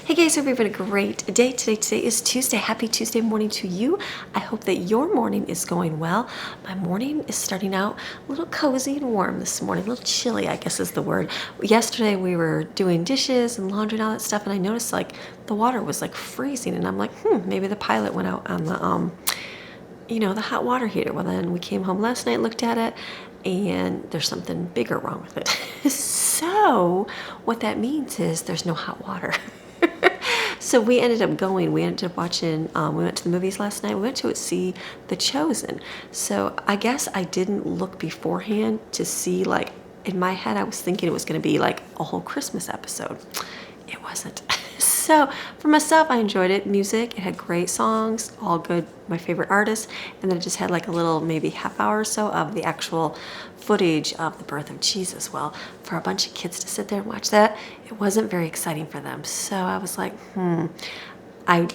Hey guys, hope you're having a great day today. Today is Tuesday. Happy Tuesday morning to you. I hope that your morning is going well. My morning is starting out a little cozy and warm this morning. A little chilly, I guess is the word. Yesterday we were doing dishes and laundry and all that stuff, and I noticed like the water was like freezing, and I'm like, maybe the pilot went out on the hot water heater. Well, then we came home last night, looked at it, and there's something bigger wrong with it. So what that means is there's no hot water. So we ended up watching, we went to the movies last night. We went to see The Chosen. So I guess I didn't look beforehand to see, like, in my head I was thinking it was going to be like a whole Christmas episode. It wasn't. So for myself, I enjoyed it. Music, it had great songs, all good, my favorite artists, and then it just had like a little maybe half hour or so of the actual footage of the birth of Jesus. Well, for a bunch of kids to sit there and watch that, it wasn't very exciting for them. So I was like, I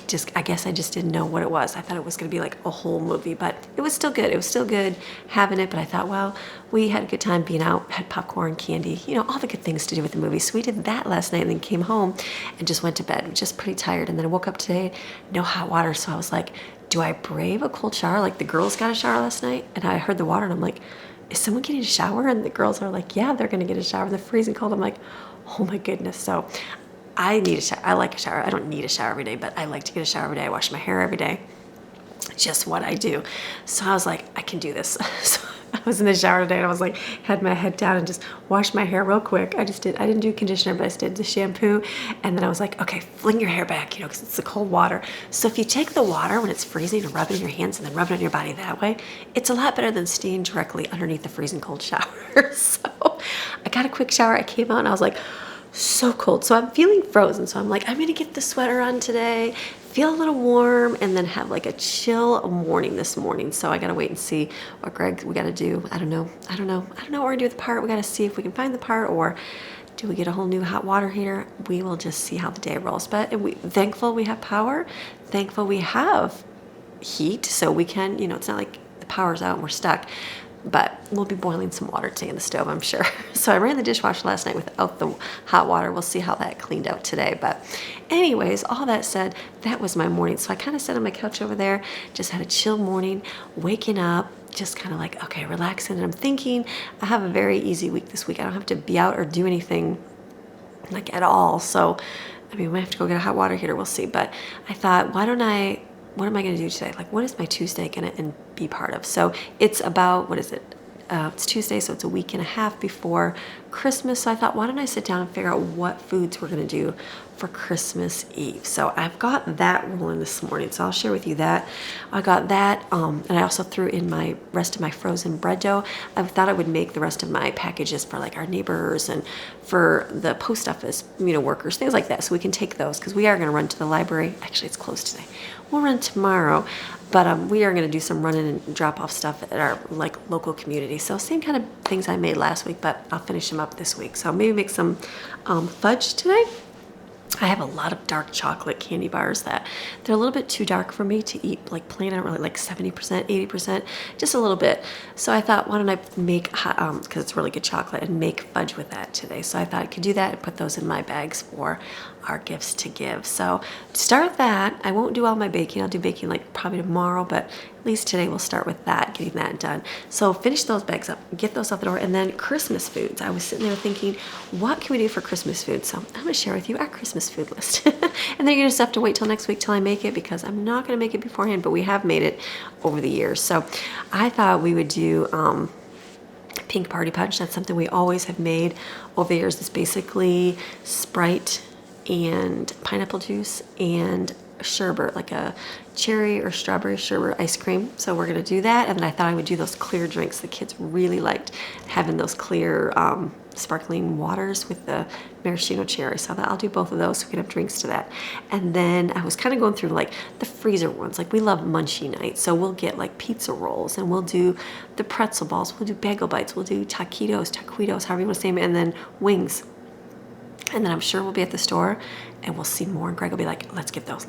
guess I just didn't know what it was. I thought it was going to be like a whole movie, but it was still good. It was still good having it, but I thought, well, we had a good time being out, had popcorn, candy, all the good things to do with the movie. So we did that last night and then came home and just went to bed, just pretty tired. And then I woke up today, no hot water. So I was like, do I brave a cold shower? Like the girls got a shower last night and I heard the water and I'm like, is someone getting a shower? And the girls are like, yeah, they're going to get a shower. They're freezing cold. I'm like, oh my goodness. So I need a shower. I like a shower. I don't need a shower every day, but I like to get a shower every day. I wash my hair every day. Just what I do. So I was like, I can do this. So I was in the shower today and I was like, had my head down and just washed my hair real quick. I didn't do conditioner, but I just did the shampoo. And then I was like, okay, fling your hair back, because it's the cold water. So if you take the water when it's freezing and rub it in your hands and then rub it on your body that way, it's a lot better than staying directly underneath the freezing cold shower. So I got a quick shower. I came out and I was like, so cold. So I'm feeling frozen. So I'm like, I'm going to get the sweater on today, feel a little warm, and then have like a chill morning this morning. So I got to wait and see what we got to do. I don't know what we're going to do with the part. We got to see if we can find the part, or do we get a whole new hot water heater? We will just see how the day rolls. But thankful we have power. Thankful we have heat. So we can, it's not like the power's out and we're stuck. But we'll be boiling some water today in the stove, I'm sure. So I ran the dishwasher last night without the hot water. We'll see how that cleaned out today. But anyways, all that said, that was my morning. So I kind of sat on my couch over there, just had a chill morning, waking up, just kind of like, okay, relaxing. And I'm thinking I have a very easy week this week. I don't have to be out or do anything like at all. So, we might have to go get a hot water heater. We'll see. But I thought, what am I going to do today? Like, what is my Tuesday going to be part of? So it's about, what is it? It's Tuesday, so it's a week and a half before Christmas. So I thought, why don't I sit down and figure out what foods we're going to do for Christmas Eve? So I've got that rolling this morning. So I'll share with you that. I got that, and I also threw in my rest of my frozen bread dough. I thought I would make the rest of my packages for like our neighbors and for the post office, workers, things like that. So we can take those because we are going to run to the library. Actually, it's closed today. We'll run tomorrow, but we are going to do some running and drop off stuff at our local community. So same kind of things I made last week, but I'll finish them up this week. So maybe make some fudge today. I have a lot of dark chocolate candy bars that they're a little bit too dark for me to eat like plain. I don't really like 70%, 80%, just a little bit. So I thought, why don't I make because it's really good chocolate, and make fudge with that today. So I thought I could do that and put those in my bags for our gifts to give. So to start with that, I won't do all my baking. I'll do baking like probably tomorrow, but at least today we'll start with that, getting that done. So finish those bags up, get those out the door, and then Christmas foods. I was sitting there thinking, what can we do for Christmas food? So I'm going to share with you our Christmas food list. And then you're going to have to wait till next week till I make it, because I'm not going to make it beforehand, but we have made it over the years. So I thought we would do pink party punch. That's something we always have made over the years. It's basically Sprite and pineapple juice and sherbet, like a cherry or strawberry sherbet ice cream. So we're going to do that. And then I thought I would do those clear drinks. The kids really liked having those clear sparkling waters with the maraschino cherry. So I'll do both of those so we can have drinks to that. And then I was kind of going through like the freezer ones. Like we love munchie night. So we'll get like pizza rolls, and we'll do the pretzel balls. We'll do bagel bites. We'll do taquitos, however you want to say them, and then wings. And then I'm sure we'll be at the store and we'll see more, and Greg will be like, let's get those.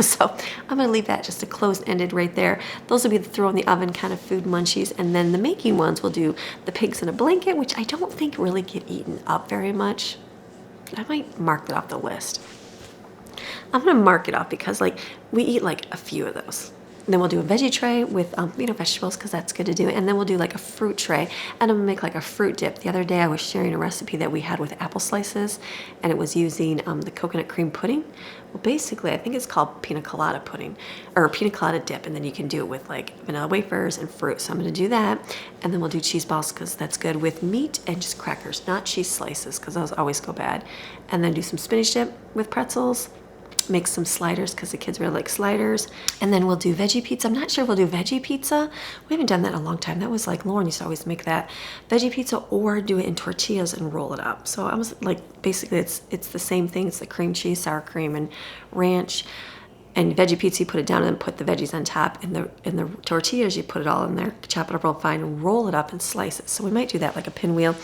So I'm going to leave that just a closed-ended right there. Those will be the throw in the oven kind of food munchies. And then the making ones, we'll do the pigs in a blanket, which I don't think really get eaten up very much. I might mark that off the list. I'm gonna mark it off because like we eat like a few of those. And then we'll do a veggie tray with, vegetables because that's good to do. And then we'll do like a fruit tray and I'm gonna make like a fruit dip. The other day I was sharing a recipe that we had with apple slices and it was using the coconut cream pudding. Well, basically I think it's called pina colada pudding or pina colada dip. And then you can do it with like vanilla wafers and fruit. So I'm gonna do that. And then we'll do cheese balls because that's good with meat and just crackers, not cheese slices because those always go bad. And then do some spinach dip with pretzels. Make some sliders because the kids really like sliders. And then we'll do veggie pizza. I'm not sure if we'll do veggie pizza. We haven't done that in a long time. That was like Lauren used to always make that veggie pizza or do it in tortillas and roll it up. So I was like, basically it's the same thing. It's the cream cheese, sour cream and ranch. And veggie pizza, you put it down and then put the veggies on top. In the tortillas, you put it all in there, chop it up real fine, and roll it up and slice it. So we might do that like a pinwheel.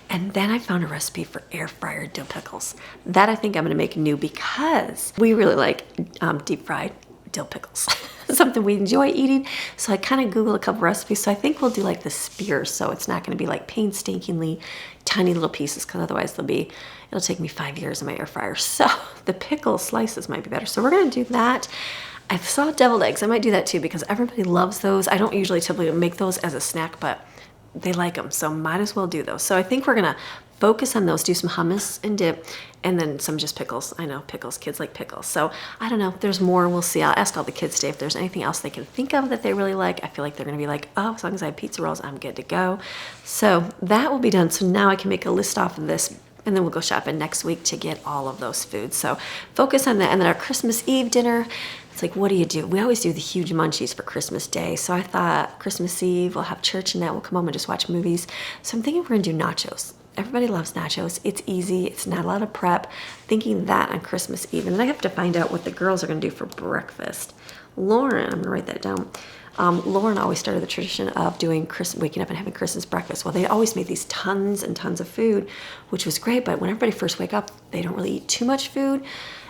And then I found a recipe for air fryer dill pickles. That I think I'm gonna make new because we really like deep fried dill pickles. Something we enjoy eating. So I kind of Googled a couple recipes. So I think we'll do like the spears. So it's not gonna be like painstakingly tiny little pieces because otherwise it'll take me 5 years in my air fryer. So the pickle slices might be better. So we're gonna do that. I saw deviled eggs. I might do that too because everybody loves those. I don't usually typically make those as a snack, but they like them. So might as well do those. So I think we're gonna focus on those, do some hummus and dip, and then some just pickles. I know pickles, kids like pickles. So I don't know if there's more, we'll see. I'll ask all the kids today if there's anything else they can think of that they really like. I feel like they're gonna be like, oh, as long as I have pizza rolls, I'm good to go. So that will be done. So now I can make a list off of this and then we'll go shopping next week to get all of those foods. So focus on that. And then our Christmas Eve dinner, it's like, what do you do? We always do the huge munchies for Christmas Day. So I thought Christmas Eve, we'll have church and that. We'll come home and just watch movies. So I'm thinking we're gonna do nachos. Everybody loves nachos. It's easy. It's not a lot of prep. Thinking that on Christmas Eve. And then I have to find out what the girls are gonna do for breakfast. Lauren, I'm gonna write that down. Lauren always started the tradition of doing waking up and having Christmas breakfast. Well, they always made these tons and tons of food, which was great. But when everybody first wake up, they don't really eat too much food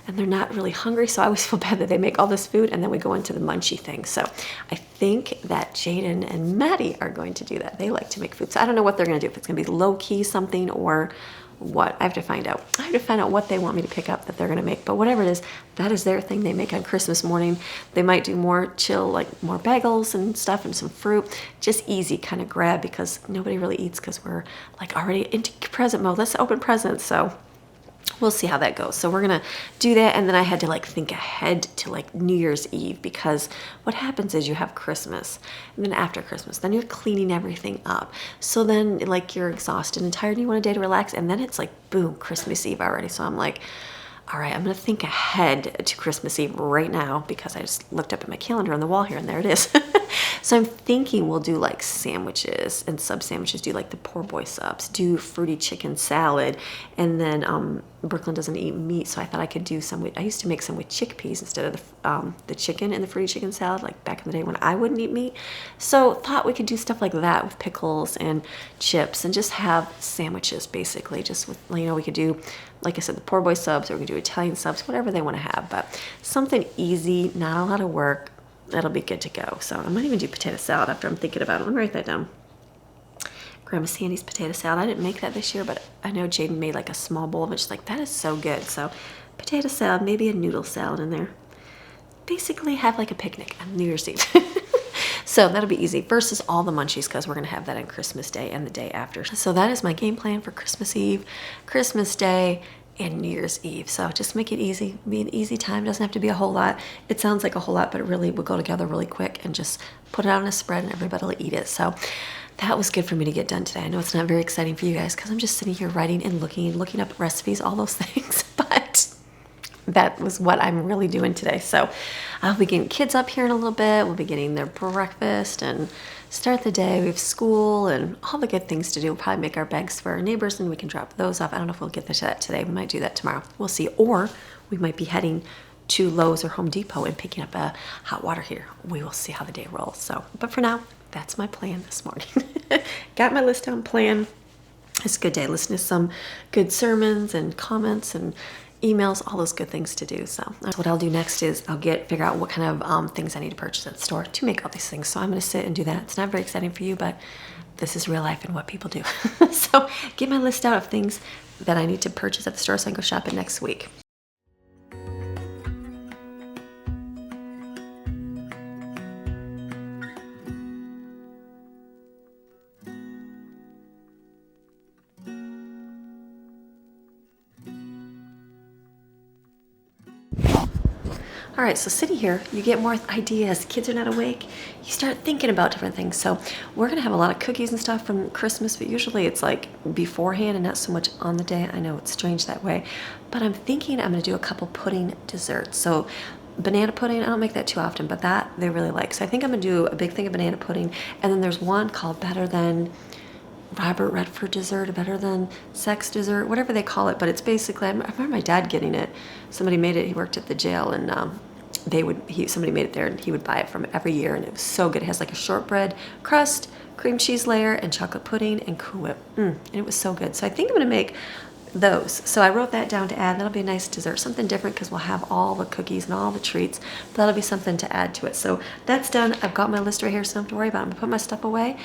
and they're not really hungry. So I always feel bad that they make all this food and then we go into the munchy thing. So I think that Jaden and Maddie are going to do that. They like to make food. So I don't know what they're going to do. If it's going to be low key something or what, I have to find out. I have to find out what they want me to pick up that they're gonna make. But whatever it is, that is their thing they make on Christmas morning. They might do more chill, like more bagels and stuff and some fruit. Just easy kind of grab because nobody really eats because we're like already into present mode. Let's open presents. So we'll see how that goes. So we're gonna do that. And then I had to like think ahead to like New Year's Eve because what happens is you have Christmas and then after Christmas, then you're cleaning everything up. So then like you're exhausted and tired and you want a day to relax. And then it's like, boom, Christmas Eve already. So I'm like, all right, I'm gonna think ahead to Christmas Eve right now because I just looked up at my calendar on the wall here and there it is. So I'm thinking we'll do like sandwiches and sub sandwiches, do like the poor boy subs, do fruity chicken salad. And then Brooklyn doesn't eat meat, so I thought I could do some with, I used to make some with chickpeas instead of the chicken in the fruity chicken salad, like back in the day when I wouldn't eat meat. So thought we could do stuff like that with pickles and chips and just have sandwiches basically, just with, you know, we could do, like I said, the poor boy subs or we could do Italian subs, whatever they want to have, but something easy, not a lot of work. That'll be good to go. So I might even do potato salad after I'm thinking about it. Let me write that down. Grandma Sandy's potato salad. I didn't make that this year, but I know Jaden made like a small bowl of it. She's like, that is so good. So potato salad, maybe a noodle salad in there. Basically have like a picnic on New Year's Eve. So that'll be easy versus all the munchies because we're going to have that on Christmas Day and the day after. So that is my game plan for Christmas Eve, Christmas Day, and New Year's Eve. So just make it easy, be an easy time. It doesn't have to be a whole lot. It sounds like a whole lot, but it really will go together really quick and just put it on a spread and everybody will eat it. So that was good for me to get done today. I know it's not very exciting for you guys because I'm just sitting here writing and looking up recipes, all those things, but that was what I'm really doing today. So I'll be getting kids up here in a little bit. We'll be getting their breakfast and start the day. We have school and all the good things to do. We'll probably make our bags for our neighbors and we can drop those off. I don't know if we'll get to that today. We might do that tomorrow. We'll see. Or we might be heading to Lowe's or Home Depot and picking up a hot water heater. We will see how the day rolls. So, but for now, that's my plan this morning. Got my list down plan. It's a good day. Listen to some good sermons and comments and emails, all those good things to do. So what I'll do next is I'll figure out what kind of things I need to purchase at the store to make all these things. So I'm going to sit and do that. It's not very exciting for you, but this is real life and what people do. So get my list out of things that I need to purchase at the store so I can go shopping next week. All right, so sitting here, you get more ideas. Kids are not awake. You start thinking about different things. So we're gonna have a lot of cookies and stuff from Christmas, but usually it's like beforehand and not so much on the day. I know it's strange that way, but I'm thinking I'm gonna do a couple pudding desserts. So banana pudding, I don't make that too often, but that they really like. So I think I'm gonna do a big thing of banana pudding, and then there's one called Better Than Robert Redford dessert, or Better Than Sex dessert, whatever they call it. But it's basically, I remember my dad getting it. Somebody made it. He worked at the jail, and somebody made it there, and he would buy it from every year, and it was so good. It has like a shortbread crust, cream cheese layer, and chocolate pudding and Cool Whip. And it was so good. So I think I'm gonna make those. So I wrote that down to add. That'll be a nice dessert, something different, because we'll have all the cookies and all the treats, but that'll be something to add to it. So that's done. I've got my list right here, so I don't have to worry about it. I'm gonna put my stuff away,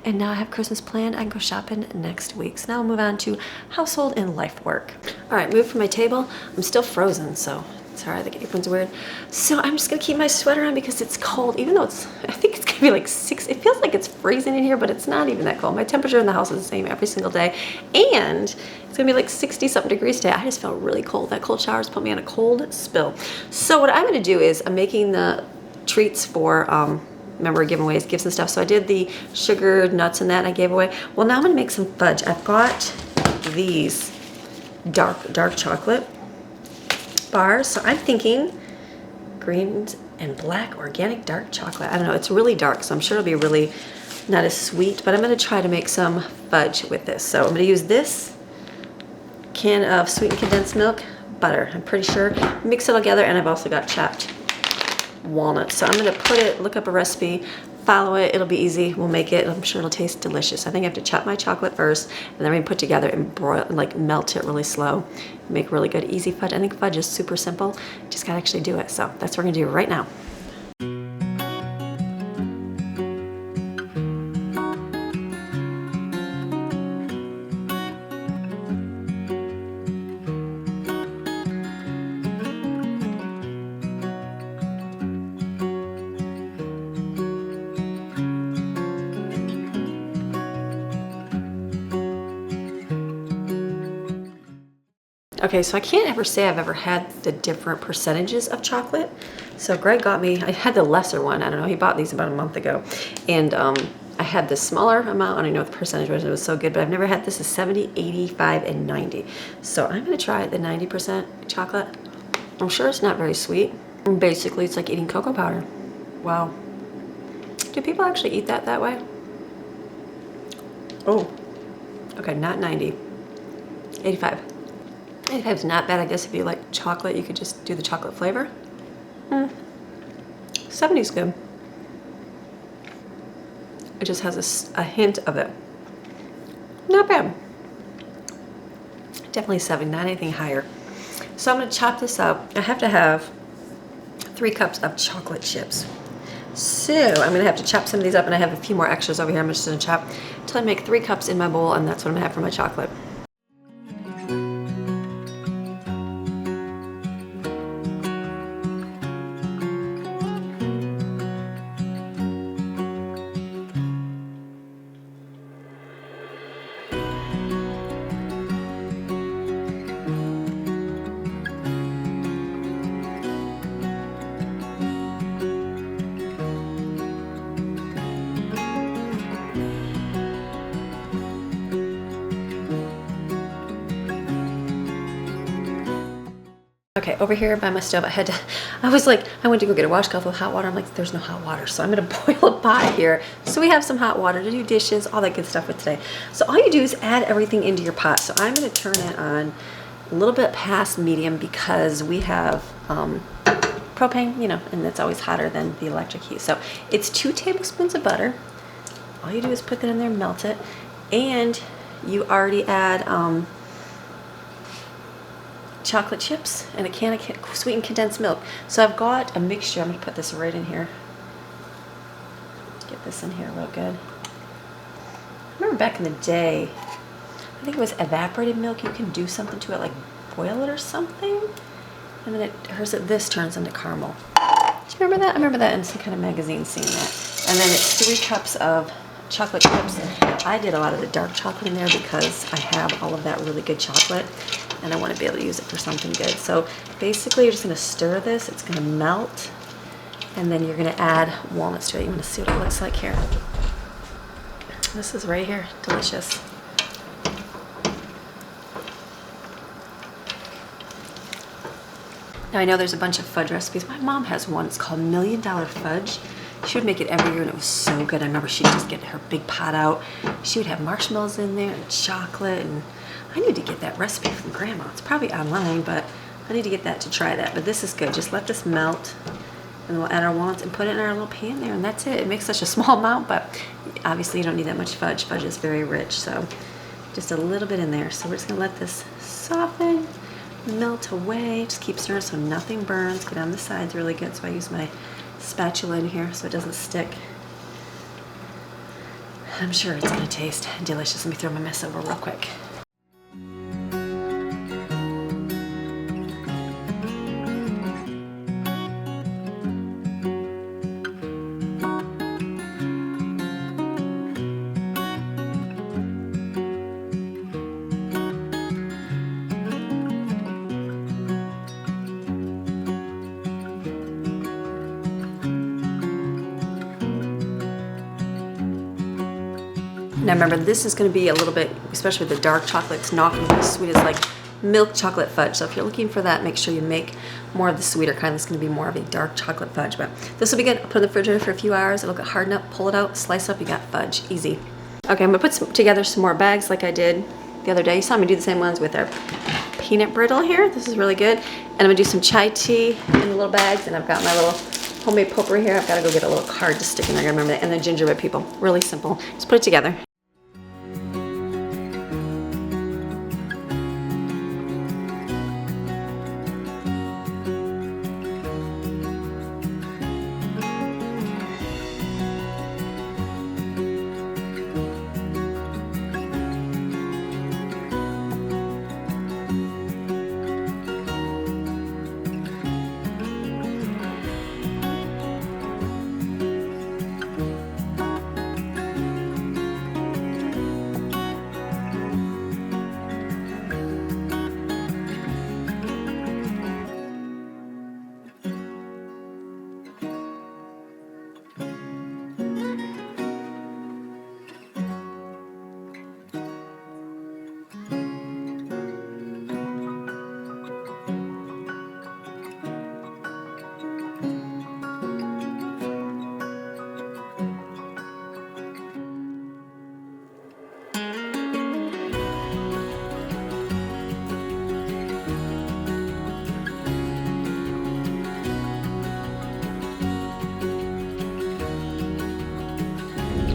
and now I have Christmas planned. I can go shopping next week. So now we'll move on to household and life work. All right, move from my table. I'm still frozen, so sorry, the apron's weird. So I'm just gonna keep my sweater on because it's cold, even though I think it's gonna be like 6, it feels like it's freezing in here, but it's not even that cold. My temperature in the house is the same every single day, and it's gonna be like 60 something degrees today. I just felt really cold. That cold showers put me on a cold spill. So what I'm gonna do is I'm making the treats for, remember giveaways, gifts and stuff. So I did the sugar nuts and that I gave away. Well, now I'm gonna make some fudge. I've got these dark chocolate bars. So I'm thinking green and black organic dark chocolate. I don't know, it's really dark, so I'm sure it'll be really not as sweet, but I'm gonna try to make some fudge with this. So I'm gonna use this can of sweetened condensed milk, butter, I'm pretty sure, mix it all together, and I've also got chopped walnuts. So I'm gonna put it, look up a recipe, follow it, it'll be easy, we'll make it, I'm sure it'll taste delicious. I think I have to chop my chocolate first, and then we put together and broil, like melt it really slow, make really good, easy fudge. I think fudge is super simple, just gotta actually do it. So that's what we're gonna do right now. Okay, so I can't ever say I've ever had the different percentages of chocolate. So Greg got me, I had the lesser one, I don't know, he bought these about a month ago. And I had the smaller amount, I don't know what the percentage was, it was so good, but I've never had this as 70, 85, and 90. So I'm gonna try the 90% chocolate. I'm sure it's not very sweet. And basically, it's like eating cocoa powder. Wow. Do people actually eat that way? Oh, okay, not 90, 85. 85 is not bad. I guess if you like chocolate, you could just do the chocolate flavor. 70 is good. It just has a hint of it. Not bad. Definitely 70, not anything higher. So I'm gonna chop this up. I have to have 3 cups of chocolate chips. So I'm gonna have to chop some of these up, and I have a few more extras over here. I'm just gonna chop until I make 3 cups in my bowl, and that's what I'm gonna have for my chocolate. Okay, over here by my stove, I went to go get a washcloth with hot water. I'm like, there's no hot water. So I'm gonna boil a pot here. So we have some hot water to do dishes, all that good stuff with today. So all you do is add everything into your pot. So I'm gonna turn it on a little bit past medium because we have propane, you know, and it's always hotter than the electric heat. So it's 2 tablespoons of butter. All you do is put that in there, melt it, and you already add chocolate chips and a can of sweetened condensed milk. So I've got a mixture. I'm gonna put this right in here. Get this in here real good. I remember back in the day, I think it was evaporated milk. You can do something to it, like boil it or something, and then this turns into caramel. Do you remember that? I remember that in some kind of magazine seeing that. And then it's 3 cups of chocolate chips. I did a lot of the dark chocolate in there because I have all of that really good chocolate. and I want to be able to use it for something good. So basically you're just going to stir this, it's going to melt, and then you're going to add walnuts to it. You want to see what it looks like here. This is right here, delicious. Now I know there's a bunch of fudge recipes. My mom has one, it's called $1 Million Fudge. She would make it every year and it was so good. I remember she'd just get her big pot out. She would have marshmallows in there and chocolate, and I need to get that recipe from Grandma. It's probably online, but I need to get that to try that. But this is good. Just let this melt, and then we'll add our walnuts and put it in our little pan there, and that's it. It makes such a small amount, but obviously you don't need that much fudge. Fudge is very rich, so just a little bit in there. So we're just gonna let this soften, melt away. Just keep stirring so nothing burns. Get on the sides really good, so I use my spatula in here so it doesn't stick. I'm sure it's gonna taste delicious. Let me throw my mess over real quick. Now remember, this is going to be a little bit, especially with the dark chocolate, it's not going to be as sweet as like milk chocolate fudge. So if you're looking for that, make sure you make more of the sweeter kind. This is going to be more of a dark chocolate fudge, but this will be good. I'll put it in the refrigerator for a few hours. It'll get hardened up, pull it out, slice up, you got fudge, easy. Okay, I'm going to put together some more bags like I did the other day. You saw me do the same ones with our peanut brittle here. This is really good. And I'm going to do some chai tea in the little bags, and I've got my little homemade potpourri here. I've got to go get a little card to stick in there. I gotta remember that. And then gingerbread people. Really simple. Just put it together.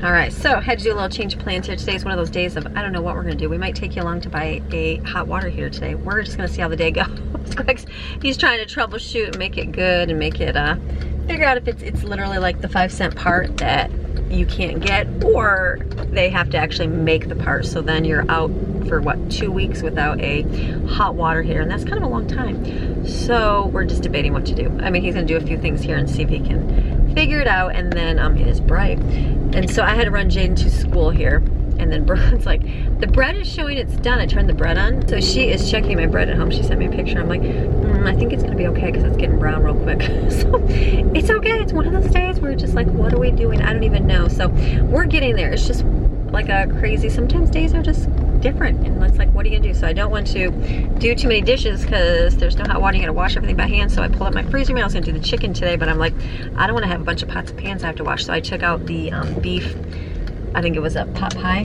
All right, so I had to do a little change of plans here. Today's one of those days of, I don't know what we're gonna do. We might take you along to buy a hot water heater today. We're just gonna see how the day goes. Greg's, he's trying to troubleshoot and make it good and make it, figure out if it's literally like the 5-cent part that you can't get, or they have to actually make the part. So then you're out for what, 2 weeks without a hot water heater, and that's kind of a long time. So we're just debating what to do. I mean, he's gonna do a few things here and see if he can figure it out, and then it is bright. And so I had to run Jaden to school here, and then Brooklyn's like, the bread is showing it's done. I turned the bread on. So she is checking my bread at home. She sent me a picture. I'm like, I think it's gonna be okay because it's getting brown real quick. So it's okay. It's one of those days where we're just like, what are we doing? I don't even know. So we're getting there. It's just like a crazy, sometimes days are just different, and it's like, what are you gonna do? So I don't want to do too many dishes because there's no hot water. You gotta wash everything by hand. So I pulled out my freezer meal. I was gonna do the chicken today, but I'm like, I don't want to have a bunch of pots and pans I have to wash. So I took out the beef. I think it was a pot pie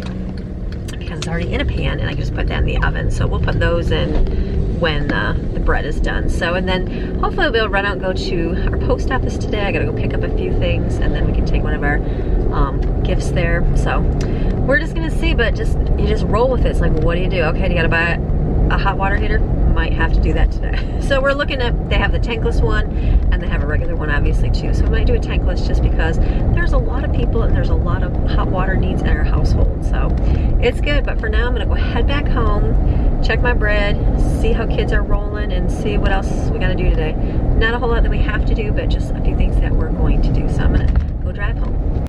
because it's already in a pan, and I can just put that in the oven. So we'll put those in when the bread is done. So, and then hopefully we'll be able to run out and go to our post office today. I gotta go pick up a few things, and then we can take one of our gifts there. So we're just gonna see, but you just roll with it. It's like, what do? Okay, you gotta buy a hot water heater. Might have to do that today. So we're looking at, they have the tankless one and they have a regular one obviously too. So we might do a tankless just because there's a lot of people and there's a lot of hot water needs in our household. So it's good, but for now I'm gonna go head back home, check my bread, see how kids are rolling, and see what else we gotta do today. Not a whole lot that we have to do, but just a few things that we're going to do. So I'm gonna go drive home.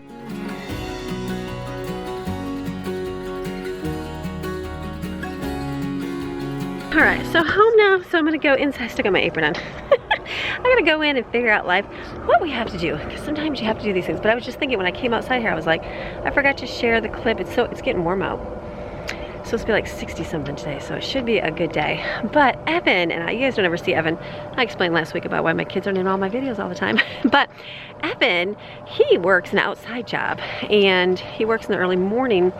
All right, so home now, so I'm gonna go inside. I still got my apron on. I gotta go in and figure out life, what we have to do, because sometimes you have to do these things. But I was just thinking when I came outside here, I was like, I forgot to share the clip. It's getting warm out. It's supposed to be like 60 something today, so it should be a good day. But Evan, and you guys don't ever see Evan. I explained last week about why my kids aren't in all my videos all the time. But Evan, he works an outside job, and he works in the early morning,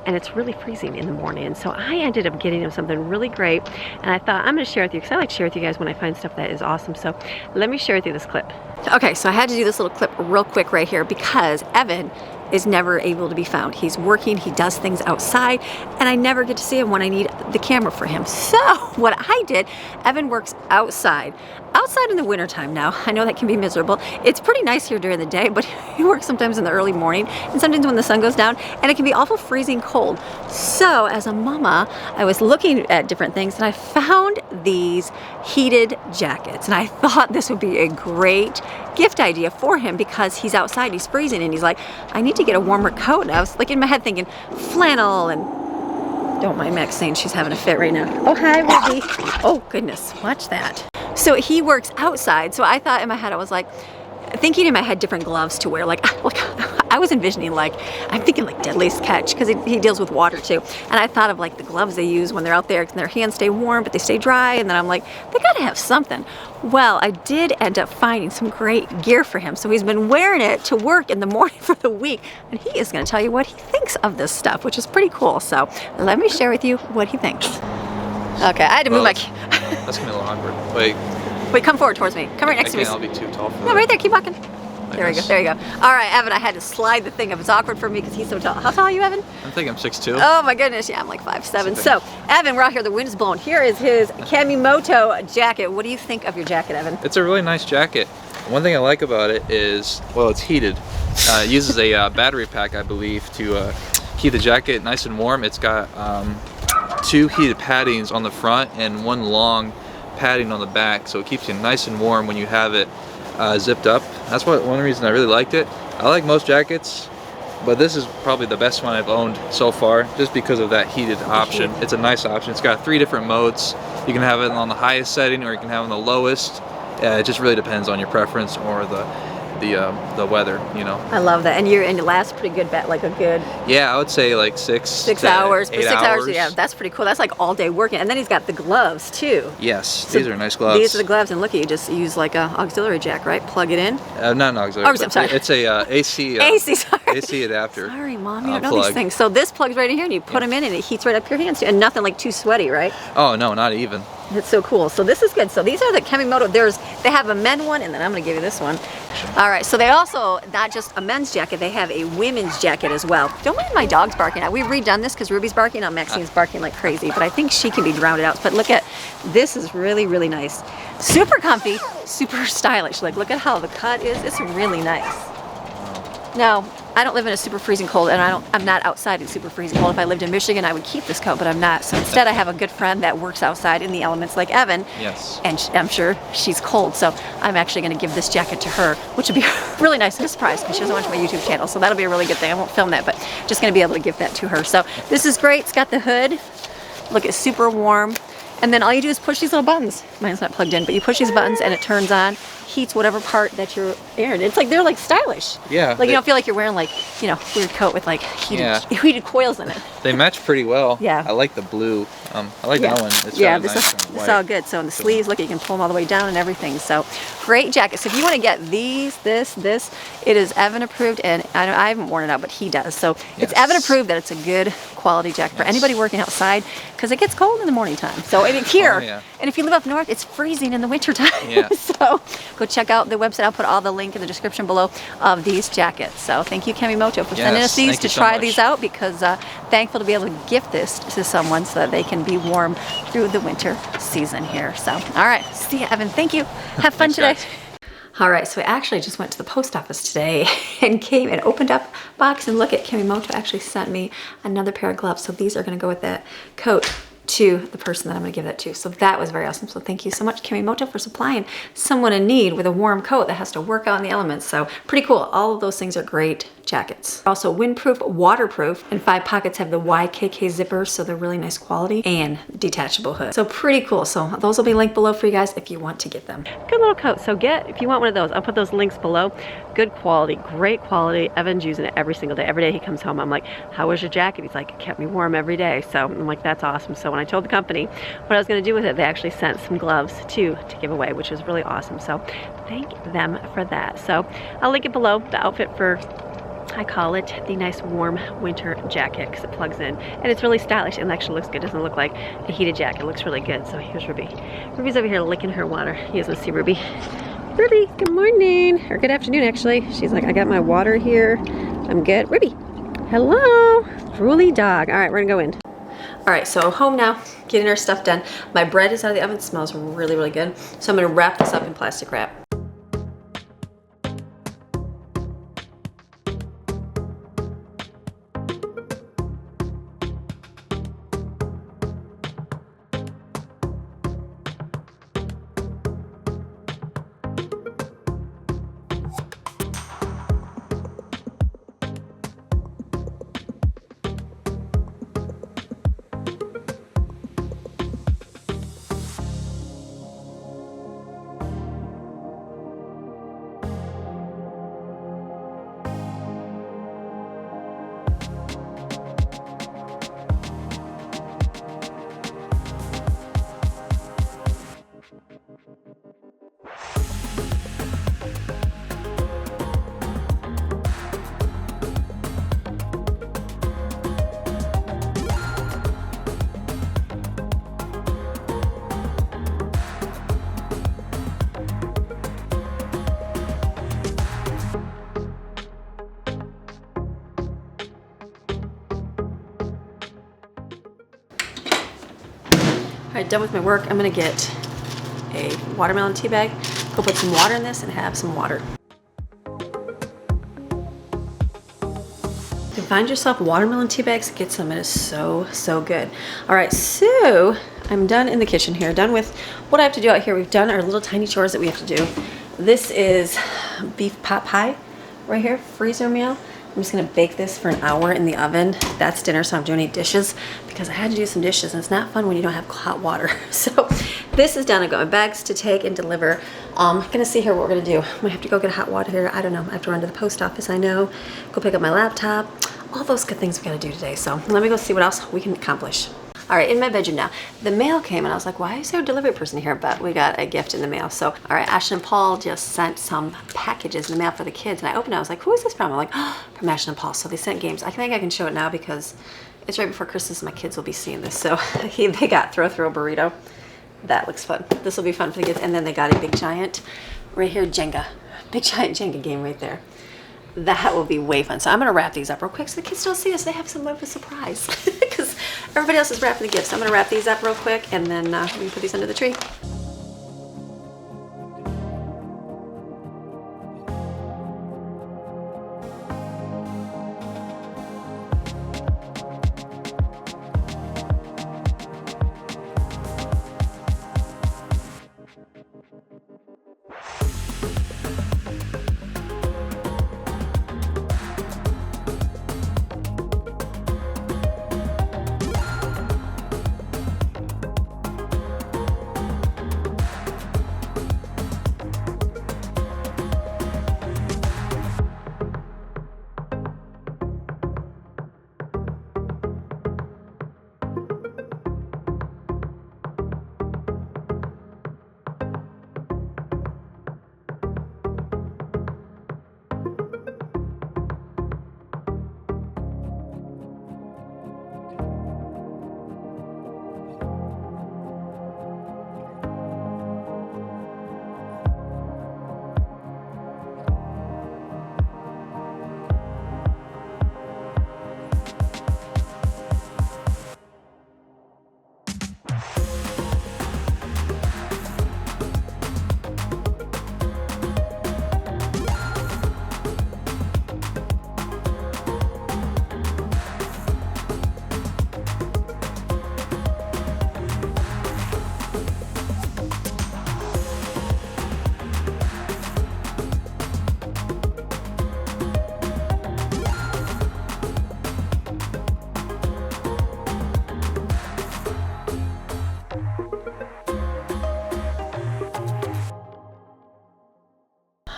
and it's really freezing in the morning. And so I ended up getting him something really great, and I thought I'm gonna share with you, because I like to share with you guys when I find stuff that is awesome. So let me share with you this clip. Okay, so I had to do this little clip real quick right here because Evan is never able to be found. He's working, he does things outside, and I never get to see him when I need the camera for him. So what I did, Evan works outside in the wintertime now. I know that can be miserable. It's pretty nice here during the day, but he works sometimes in the early morning and sometimes when the sun goes down, and it can be awful freezing cold. So as a mama, I was looking at different things and I found these heated jackets, and I thought this would be a great gift idea for him because he's outside, he's freezing, and he's like, I need to get a warmer coat. And I was like in my head thinking flannel, and don't mind Max saying she's having a fit right now. Oh, hi, Ruby. Oh, goodness, watch that. So he works outside, so I thought in my head, I was like, thinking in my head different gloves to wear. Like I was envisioning, like, I'm thinking like Deadliest Catch, because he deals with water too. And I thought of like the gloves they use when they're out there, and their hands stay warm, but they stay dry. And then I'm like, they gotta have something. Well, I did end up finding some great gear for him. So he's been wearing it to work in the morning for the week. And he is gonna tell you what he thinks of this stuff, which is pretty cool. So let me share with you what he thinks. Okay, I had to move my... That's gonna be a little awkward. Wait, come forward towards me. Come right next to me. I'll be too tall for No, right there, keep walking. There we go, there you go. All right, Evan, I had to slide the thing up. It's awkward for me because he's so tall. How tall are you, Evan? I think I'm 6'2". Oh my goodness, yeah, I'm like 5'7". So, Evan, we're out here, the wind is blowing. Here is his Kamimoto jacket. What do you think of your jacket, Evan? It's a really nice jacket. One thing I like about it is, well, it's heated. It uses a battery pack, I believe, to keep the jacket nice and warm. It's got 2 heated paddings on the front and 1 long padding on the back, so it keeps you nice and warm when you have it zipped up. That's one reason I really liked it. I like most jackets, but this is probably the best one I've owned so far, just because of that heated option. It's a nice option. It's got 3 different modes. You can have it on the highest setting, or you can have it on the lowest. It just really depends on your preference or the weather, you know. I love that. And it lasts pretty good, like a good... Yeah, I would say like 6 hours. To 8 6 hours, hours. yeah, that's pretty cool. That's like all day working. And then he's got the gloves too. Yes, so these are nice gloves. These are the gloves, and look, you just use like a auxiliary jack, right? Plug it in. Not an auxiliary. Oh, I'm sorry. It's a AC. AC adapter. Sorry, Mom, you don't know these things. So this plugs right in here, and you put them in, and it heats right up your hands too, and nothing like too sweaty, right? Oh no, not even. It's so cool. So this is good. So these are the Kamimoto. They have a men one, and then I'm going to give you this one. All right. So they also, not just a men's jacket, they have a women's jacket as well. Don't mind my dog's barking. We've redone this because Ruby's barking. Now Maxine's barking like crazy, but I think she can be drowned out. But look at, this is really, really nice. Super comfy, super stylish. Like, look at how the cut is. It's really nice. Now, I don't live in a super freezing cold, and I'm not outside in super freezing cold. If I lived in Michigan, I would keep this coat, but I'm not. So instead, I have a good friend that works outside in the elements like Evan. Yes. And I'm sure she's cold, so I'm actually going to give this jacket to her, which would be really nice and a surprise because she doesn't watch my YouTube channel. So that'll be a really good thing. I won't film that, but just going to be able to give that to her. So this is great. It's got the hood. Look, it's super warm. And then all you do is push these little buttons. Mine's not plugged in, but you push these buttons and it turns on, heats whatever part that you're in. It's like, they're like stylish. Yeah. Like you don't feel like you're wearing like, you know, weird coat with like heated coils in it. They match pretty well. Yeah. I like the blue. I like that one. It's this is all good. So in the sleeves, look, you can pull them all the way down and everything. So great jacket. So if you want to get these, this, it is Evan approved, and I haven't worn it out, but he does. So it's Evan approved that it's a good quality jacket for anybody working outside, because it gets cold in the morning time. So and here, and if you live up north, it's freezing in the winter time. Yeah. So go check out the website. I'll put all the link in the description below of these jackets. So thank you, Kamimoto, for sending us these to try these out, because thankful to be able to gift this to someone so that they can be warm through the winter season here. So, all right, see you, Evan. Thank you. Have fun today. Guys. All right, so I actually just went to the post office today and came and opened up a box, and look at Kamimoto actually sent me another pair of gloves. So these are going to go with that coat to the person that I'm going to give that to. So that was very awesome. So thank you so much, Kamimoto, for supplying someone in need with a warm coat that has to work out in the elements. So pretty cool. All of those things are great jackets. Also windproof, waterproof, and 5 pockets have the YKK zipper, so they're really nice quality, and detachable hood. So pretty cool. So those will be linked below for you guys if you want to get them. Good little coat. So if you want one of those, I'll put those links below. Good quality, great quality. Evan's using it every single day. Every day he comes home, I'm like, how was your jacket? He's like, it kept me warm every day. So I'm like, that's awesome. So when I told the company what I was going to do with it, they actually sent some gloves too to give away, which is really awesome. So thank them for that. So I'll link it below, the outfit for, I call it the nice warm winter jacket because it plugs in and it's really stylish and actually looks good. It doesn't look like a heated jacket. It looks really good. So here's Ruby. Ruby's over here licking her water. You guys want to see Ruby? Ruby, good morning, or good afternoon actually. She's like, I got my water here. I'm good. Ruby, hello. Drooly dog. All right, we're gonna go in. All right, so home now, getting our stuff done. My bread is out of the oven. It smells really, really good. So I'm gonna wrap this up in plastic wrap. All right, done with my work. I'm gonna get a watermelon tea bag, go put some water in this and have some water. If you find yourself watermelon tea bags, get some. It is so, so good. All right, so I'm done in the kitchen here, done with what I have to do out here. We've done our little tiny chores that we have to do. This is beef pot pie right here, freezer meal. I'm just gonna bake this for an hour in the oven. That's dinner, so I'm doing 8 dishes because I had to do some dishes and it's not fun when you don't have hot water. So this is done. I've got my bags to take and deliver. Gonna see here what we're gonna do. I might have to go get hot water here. I don't know. I have to run to the post office, I know. Go pick up my laptop. All those good things we gotta do today. So let me go see what else we can accomplish. All right, in my bedroom now. The mail came and I was like, why is there a delivery person here? But we got a gift in the mail. So, all right, Ashton and Paul just sent some packages in the mail for the kids. And I opened it, I was like, who is this from? I'm like, oh, from Ashton and Paul. So they sent games. I think I can show it now because it's right before Christmas and my kids will be seeing this. So they got throw burrito. That looks fun. This will be fun for the kids. And then they got a big giant, right here, Jenga. Big giant Jenga game right there. That will be way fun. So I'm gonna wrap these up real quick so the kids don't see this. They have some of a surprise because everybody else is wrapping the gifts. So I'm gonna wrap these up real quick and then we can put these under the tree.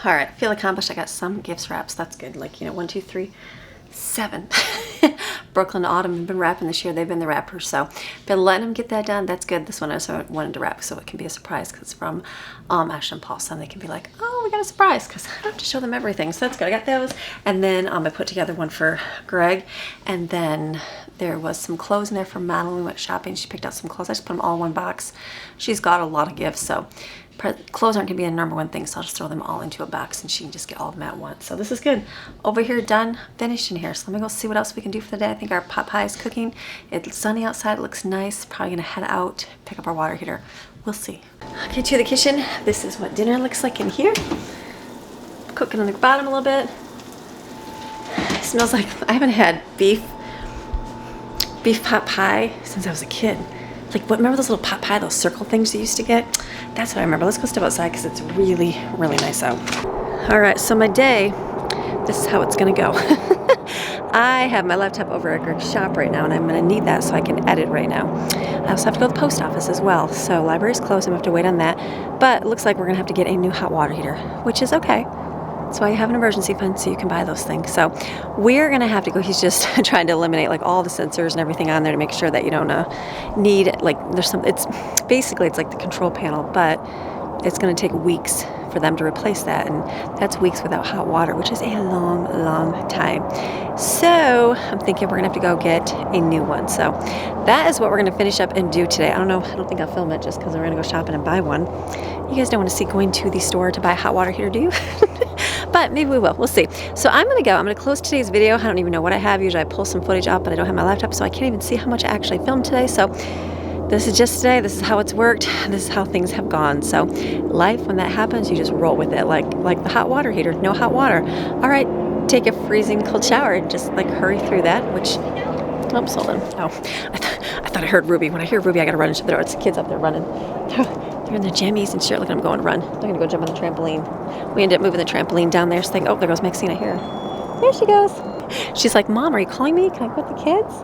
All right, I feel accomplished. I got some gifts wrapped, so that's good. Like, you know, 1, 2, 3, 7. Brooklyn Autumn have been wrapping this year. They've been the wrappers, so been letting them get that done. That's good. This one I also wanted to wrap so it can be a surprise because it's from Ashton Paul. So they can be like, oh, we got a surprise because I don't have to show them everything. So that's good. I got those. And then I put together one for Greg. And then there was some clothes in there for Madeline. We went shopping. She picked out some clothes. I just put them all in one box. She's got a lot of gifts, so clothes aren't going to be a number one thing, so I'll just throw them all into a box and she can just get all of them at once. So this is good. Over here, done, finished in here. So let me go see what else we can do for the day. I think our pot pie is cooking. It's sunny outside. It looks nice. Probably going to head out, pick up our water heater. We'll see. Okay, to the kitchen. This is what dinner looks like in here. Cooking on the bottom a little bit. It smells like, I haven't had beef pot pie since I was a kid. Like, what, remember those little pot pie, those circle things you used to get? That's what I remember. Let's go step outside because it's really, really nice out. All right, so my day, this is how it's gonna go. I have my laptop over at Greg's shop right now, and I'm gonna need that so I can edit right now. I also have to go to the post office as well, so library's closed. I'm gonna have to wait on that. But it looks like we're gonna have to get a new hot water heater, which is okay. That's why you have an emergency fund, so you can buy those things. So we're gonna have to go. He's just trying to eliminate like all the sensors and everything on there to make sure that you don't need, like, there's some, it's basically, it's like the control panel, but it's gonna take weeks for them to replace that, and that's weeks without hot water, which is a long, long time. So I'm thinking we're gonna have to go get a new one. So that is what we're gonna finish up and do today. I don't know, I don't think I'll film it just because we're gonna go shopping and buy one. You guys don't want to see going to the store to buy a hot water heater, do you? But maybe we will. We'll see. So I'm going to go. I'm going to close today's video. I don't even know what I have. Usually I pull some footage up, but I don't have my laptop, so I can't even see how much I actually filmed today. So this is just today. This is how it's worked. This is how things have gone. So life, when that happens, you just roll with it. Like the hot water heater. No hot water. All right. Take a freezing cold shower and just like hurry through that, which... Oops, hold on. Oh, I thought I heard Ruby. When I hear Ruby, I got to run into the door. It's the kids up there running. They're in their jammies and shit. Look at them going to run. They're going to go jump on the trampoline. We ended up moving the trampoline down there. So they, oh, there goes Maxine. I hear her. There she goes. She's like, Mom, are you calling me? Can I go with the kids?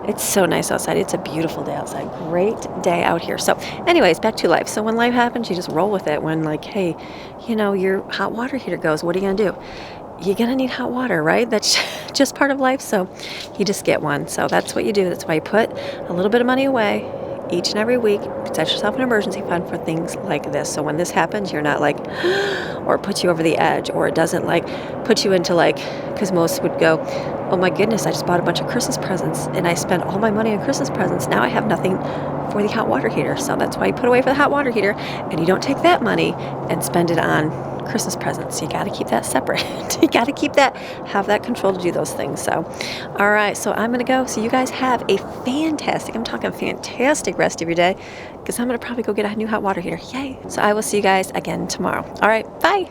It's so nice outside. It's a beautiful day outside. Great day out here. So anyways, back to life. So when life happens, you just roll with it. When like, hey, you know, your hot water heater goes, what are you going to do? You're going to need hot water, right? That's just part of life. So you just get one. So that's what you do. That's why you put a little bit of money away each and every week. Set yourself an emergency fund for things like this. So when this happens, you're not like, or it puts you over the edge, or it doesn't like put you into like, because most would go, oh my goodness, I just bought a bunch of Christmas presents and I spent all my money on Christmas presents. Now I have nothing for the hot water heater. So that's why you put away for the hot water heater, and you don't take that money and spend it on Christmas presents. You got to keep that separate. You got to keep that, have that control to do those things. So, all right, so I'm going to go. So you guys have a fantastic, I'm talking fantastic rest of your day, because I'm going to probably go get a new hot water heater. Yay. So I will see you guys again tomorrow. All right, bye.